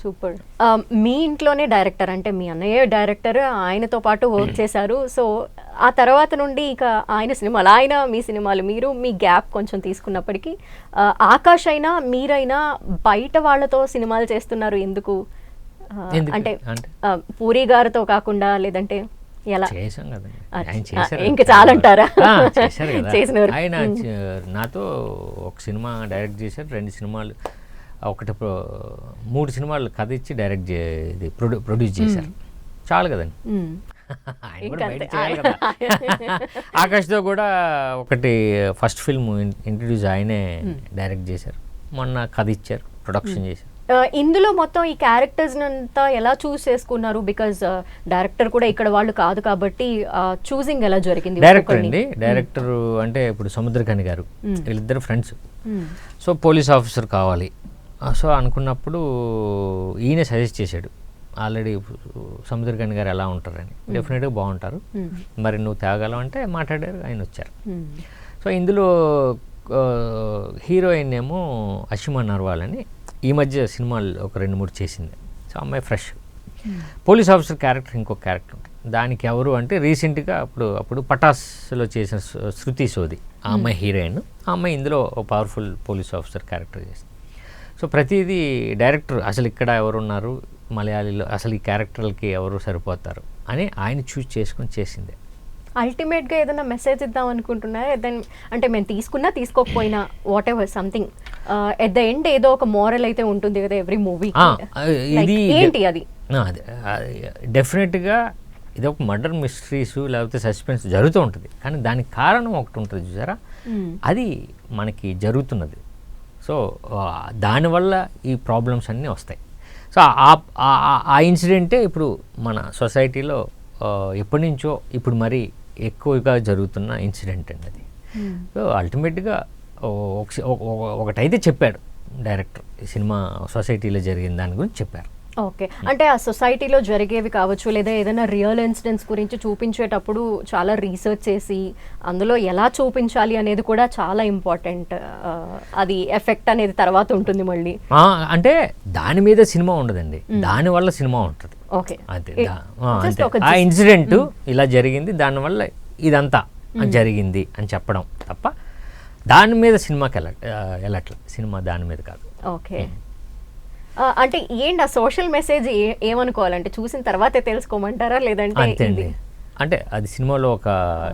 Super. మీ ఇంట్లోనే director అంటే మీ అన్నయ్య డైరెక్టర్, ఆయనతో పాటు వర్క్ చేశారు. సో ఆ తర్వాత నుండి ఇక ఆయన సినిమాలు, ఆయన మీ సినిమాలు, మీరు మీ గ్యాప్ కొంచెం తీసుకున్నప్పటికీ ఆకాష్ అయినా మీరైనా బయట వాళ్ళతో సినిమాలు చేస్తున్నారు ఎందుకు? అంటే పూరి గారితో కాకుండా లేదంటే ఎలా? చేశాం కదండి, ఇంకా చాలంటారా? చేసినారు ఆయన. నాతో ఒక సినిమా డైరెక్ట్ చేశారు, 2 సినిమాలు, 3 సినిమాలు కథ ఇచ్చి డైరెక్ట్ ప్రొడ్యూస్ చేశారు. చాలు కదండి. ఆయన కూడా బయట చేయాలి కదా. ఆకాష్తో కూడా ఒకటి ఫస్ట్ ఫిల్మ్ ఇంట్రడ్యూస్ ఆయనే డైరెక్ట్ చేశారు, మొన్న కథ ఇచ్చారు, ప్రొడక్షన్ చేశారు. ఇందులో మొత్తం ఈ క్యారెక్టర్స్ అంతా ఎలా చూస్ చేసుకున్నారు? బికాజ్ డైరెక్టర్ కూడా ఇక్కడ వాళ్ళు కాదు కాబట్టి చూసింగ్ ఎలా జరిగింది? డైరెక్టర్ అంటే ఇప్పుడు సముద్రకని గారు, వీళ్ళిద్దరు ఫ్రెండ్స్. సో పోలీస్ ఆఫీసర్ కావాలి, సో అనుకున్నప్పుడు ఈయన సజెస్ట్ చేశాడు. ఆల్రెడీ సముద్రకని గారు ఎలా ఉంటారని, డెఫినెట్గా బాగుంటారు, మరి నువ్వు తేగలవు అంటే మాట్లాడారు, ఆయన వచ్చారు. సో ఇందులో హీరోయిన్ ఏమో అషిమా నర్వాల్ అని ఈ మధ్య సినిమాలు ఒక 2-3 చేసింది. సో అమ్మాయి ఫ్రెష్. పోలీస్ ఆఫీసర్ క్యారెక్టర్ ఇంకొక క్యారెక్టర్ ఉంటుంది. దానికి ఎవరు అంటే రీసెంట్గా అప్పుడు పటాస్లో చేసిన శృతి సోది, ఆ అమ్మాయి హీరోయిన్. ఆ అమ్మాయి ఇందులో ఒక పవర్ఫుల్ పోలీస్ ఆఫీసర్ క్యారెక్టర్ చేసింది. సో ప్రతిదీ డైరెక్టర్ అసలు ఇక్కడ ఎవరున్నారు మలయాళీలో, అసలు ఈ క్యారెక్టర్లకి ఎవరు సరిపోతారు అని ఆయన చూస్ చేసుకొని చేసిందే. అల్టిమేట్గా ఏదైనా మెసేజ్ ఇద్దాం అనుకుంటున్నారా? అంటే మేము తీసుకున్నా తీసుకోకపోయినా whatever something at the end ఏదో ఒక మోరల్ అయితే ఉంటుంది కదా ఎవ్రీ మూవీ. ఇది ఏంటి అది? డెఫినెట్గా ఇది ఒక మర్డర్ మిస్టరీస్ లేకపోతే సస్పెన్స్ జరుగుతూ ఉంటుంది, కానీ దానికి కారణం ఒకటి ఉంటుంది చూసారా, అది మనకి జరుగుతున్నది. సో దానివల్ల ఈ ప్రాబ్లమ్స్ అన్నీ వస్తాయి. సో ఆ ఇన్సిడెంటే ఇప్పుడు మన సొసైటీలో ఎప్పటి నుంచో ఇప్పుడు మరీ ఎక్కువగా జరుగుతున్న ఇన్సిడెంట్ అండి అది. సో అల్టిమేట్గా ఒకటైతే చెప్పాడు డైరెక్టర్, ఈ సినిమా సొసైటీలో జరిగిన దాని గురించి చెప్పారు. ఓకే, అంటే ఆ సొసైటీలో జరిగేవి కావచ్చు లేదా ఏదైనా రియల్ ఇన్సిడెంట్స్ గురించి చూపించేటప్పుడు చాలా రీసెర్చ్ చేసి అందులో ఎలా చూపించాలి అనేది కూడా చాలా ఇంపార్టెంట్. అది ఎఫెక్ట్ అనేది తర్వాత ఉంటుంది మళ్ళీ. అంటే దాని మీద సినిమా ఉండదండి, దానివల్ల సినిమా ఉంటుంది. ఓకే, అంతే. ఆ ఇన్సిడెంట్ ఇలా జరిగింది, దానివల్ల ఇదంతా జరిగింది అని చెప్పడం తప్ప దాని మీద సినిమాకి వెళ్ళట్లేదు. సినిమా దాని మీద కాదు. ఓకే, అంటే ఏంటి ఆ సోషల్ మెసేజ్ ఏమనుకోవాలంటే చూసిన తర్వాతే తెలుసుకోమంటారా లేదంటే? అంటే అది సినిమాలో ఒక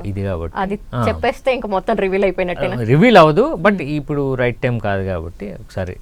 ఇది కాబట్టి అది చెప్పేస్తే ఇంకా మొత్తం రివీల్ అయిపోయినట్టే. రివీల్ అవ్వదు, బట్ ఇప్పుడు రైట్ టైం కాదు కాబట్టి ఒకసారి